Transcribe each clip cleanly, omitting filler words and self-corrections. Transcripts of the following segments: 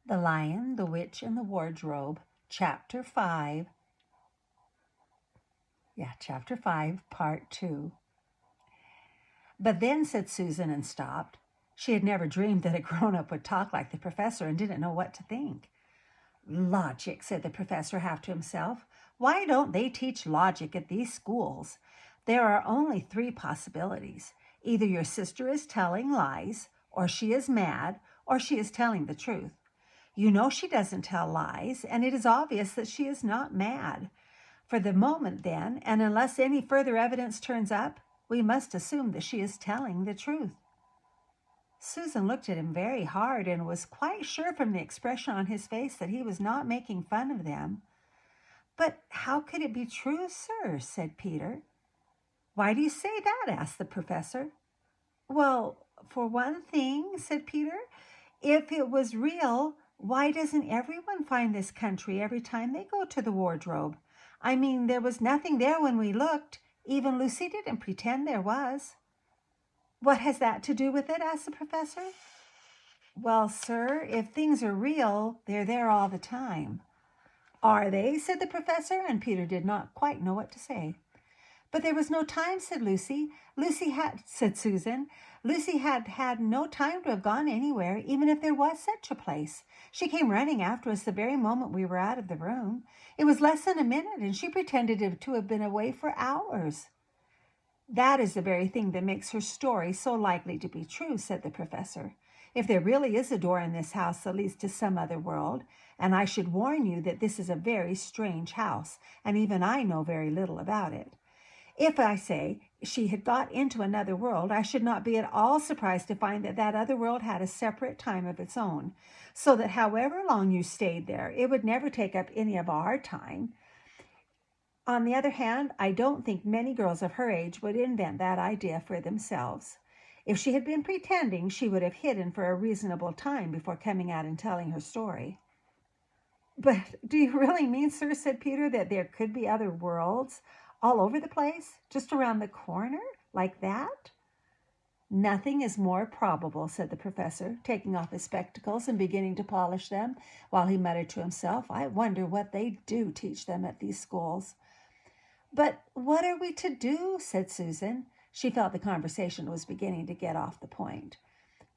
The Lion, the Witch, and the Wardrobe, Chapter 5. Chapter 5, Part 2. But then, said Susan and stopped. She had never dreamed that a grown-up would talk like the professor and didn't know what to think. Logic, said the professor half to himself. Why don't they teach logic at these schools? There are only 3 possibilities. Either your sister is telling lies, or she is mad, or she is telling the truth. You know she doesn't tell lies, and it is obvious that she is not mad. For the moment, then, and unless any further evidence turns up, we must assume that she is telling the truth. Susan looked at him very hard and was quite sure from the expression on his face that he was not making fun of them. But how could it be true, sir? Said Peter. Why do you say that? Asked the professor. Well, for one thing, said Peter, if it was real, why doesn't everyone find this country every time they go to the wardrobe? I mean, there was nothing there when we looked. Even Lucy didn't pretend there was. What has that to do with it? Asked the professor. Well, sir, if things are real, they're there all the time. Are they? Said the professor, and Peter did not quite know what to say. But there was no time, said Lucy. Said Susan. Lucy had no time to have gone anywhere, even if there was such a place. She came running after us the very moment we were out of the room. It was less than a minute, and she pretended to have been away for hours. That is the very thing that makes her story so likely to be true, said the professor. If there really is a door in this house that leads to some other world, and I should warn you that this is a very strange house, and even I know very little about it. If, I say, she had got into another world, I should not be at all surprised to find that that other world had a separate time of its own, so that however long you stayed there, it would never take up any of our time. On the other hand, I don't think many girls of her age would invent that idea for themselves. If she had been pretending, she would have hidden for a reasonable time before coming out and telling her story. But do you really mean, sir, said Peter, that there could be other worlds all over the place, just around the corner, like that? Nothing is more probable, said the professor, taking off his spectacles and beginning to polish them, while he muttered to himself, I wonder what they do teach them at these schools. But what are we to do? Said Susan. She felt the conversation was beginning to get off the point.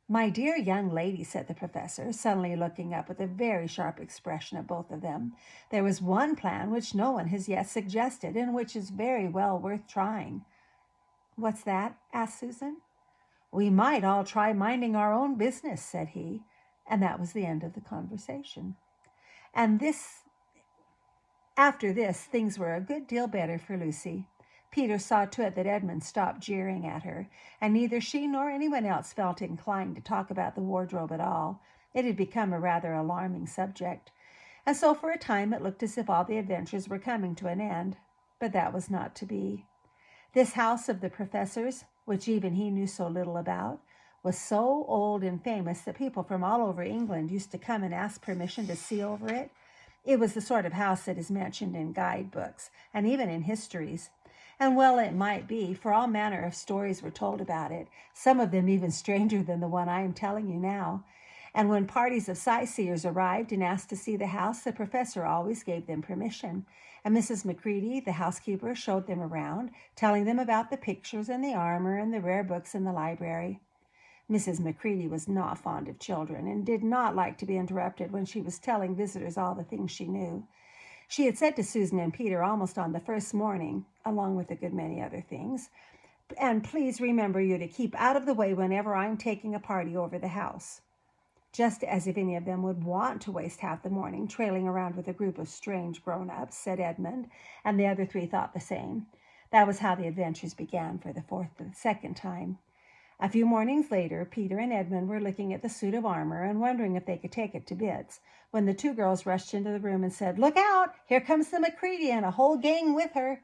My dear young lady, said the professor, suddenly looking up with a very sharp expression at both of them, there was one plan which no one has yet suggested and which is very well worth trying. What's that? Asked Susan. We might all try minding our own business, said he, and that was the end of the conversation. After this, things were a good deal better for Lucy. Peter saw to it that Edmund stopped jeering at her, and neither she nor anyone else felt inclined to talk about the wardrobe at all. It had become a rather alarming subject, and so for a time it looked as if all the adventures were coming to an end. But that was not to be. This house of the professor's, which even he knew so little about, was so old and famous that people from all over England used to come and ask permission to see over it. It was the sort of house that is mentioned in guidebooks and even in histories. And well it might be, for all manner of stories were told about it, some of them even stranger than the one I am telling you now. And when parties of sightseers arrived and asked to see the house, the professor always gave them permission. And Mrs. Macready, the housekeeper, showed them around, telling them about the pictures and the armor and the rare books in the library. Mrs. Macready was not fond of children and did not like to be interrupted when she was telling visitors all the things she knew. She had said to Susan and Peter almost on the first morning, along with a good many other things, and please remember you to keep out of the way whenever I'm taking a party over the house. Just as if any of them would want to waste half the morning trailing around with a group of strange grown-ups, said Edmund, and the other 3 thought the same. That was how the adventures began for the second time. A few mornings later, Peter and Edmund were looking at the suit of armor and wondering if they could take it to bits, when the 2 girls rushed into the room and said, Look out! Here comes the Macready and a whole gang with her.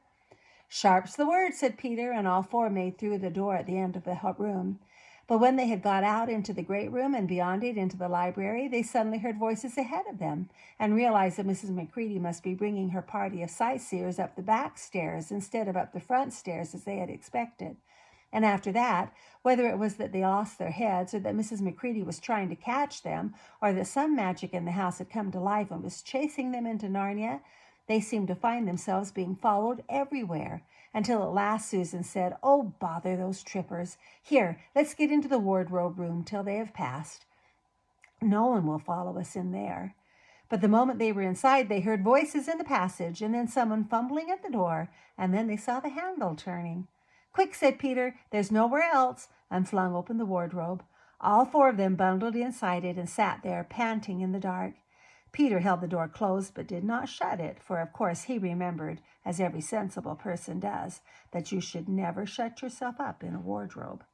Sharp's the word, said Peter, and all 4 made through the door at the end of the room. But when they had got out into the great room and beyond it into the library, they suddenly heard voices ahead of them and realized that Mrs. Macready must be bringing her party of sightseers up the back stairs instead of up the front stairs as they had expected. And after that, whether it was that they lost their heads, or that Mrs. McCready was trying to catch them, or that some magic in the house had come to life and was chasing them into Narnia, they seemed to find themselves being followed everywhere, until at last Susan said, "Oh, bother those trippers. Here, let's get into the wardrobe room till they have passed. No one will follow us in there." But the moment they were inside, they heard voices in the passage, and then someone fumbling at the door, and then they saw the handle turning. "Quick," said Peter, "there's nowhere else," and flung open the wardrobe. All four of them bundled inside it and sat there, panting in the dark. Peter held the door closed but did not shut it, for of course he remembered, as every sensible person does, that you should never shut yourself up in a wardrobe.